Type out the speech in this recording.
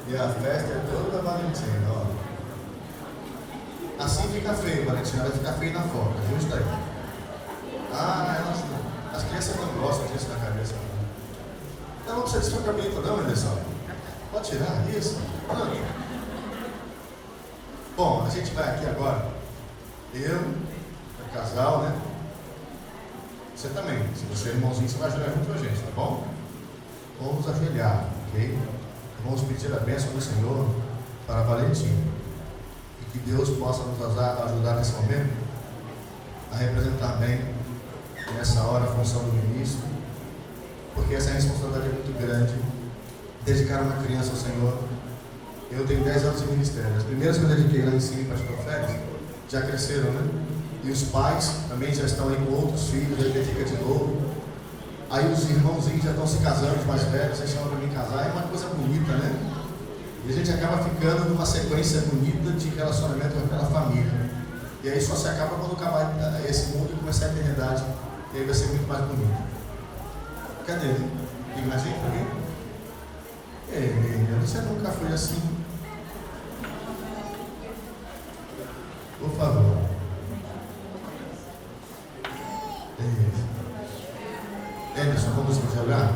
E a festa é toda Valentina, ó. Assim fica feio, Valentina, vai ficar feio na foto, justo aí. Ah, as crianças não gostam disso na cabeça. Não precisa disso ficar bonito não, Anderson. Pode tirar isso? Não. Bom, a gente vai aqui agora. Eu, o casal, né? Você também. Se você é irmãozinho, você vai ajoelhar junto com a gente, tá bom? Vamos ajoelhar, ok? Vamos pedir a bênção do Senhor para Valentina. E que Deus possa nos ajudar nesse momento a representar bem, nessa hora, a função do ministro, porque essa responsabilidade é muito grande. Dedicar uma criança ao Senhor. Eu tenho 10 anos de ministério. As primeiras que eu dediquei lá em cima para as profetas já cresceram, né? E os pais também já estão aí com outros filhos, aí dedica de novo. Aí os irmãozinhos já estão se casando, os mais velhos, vocês chamam para mim casar, é uma coisa bonita, né? E a gente acaba ficando numa sequência bonita de relacionamento com aquela família. E aí só se acaba quando acabar esse mundo e começar a eternidade. E aí vai ser muito mais bonito. Cadê? Tem mais gente aqui? Ei, você nunca foi assim. Por favor. Anderson, vamos nos olhar?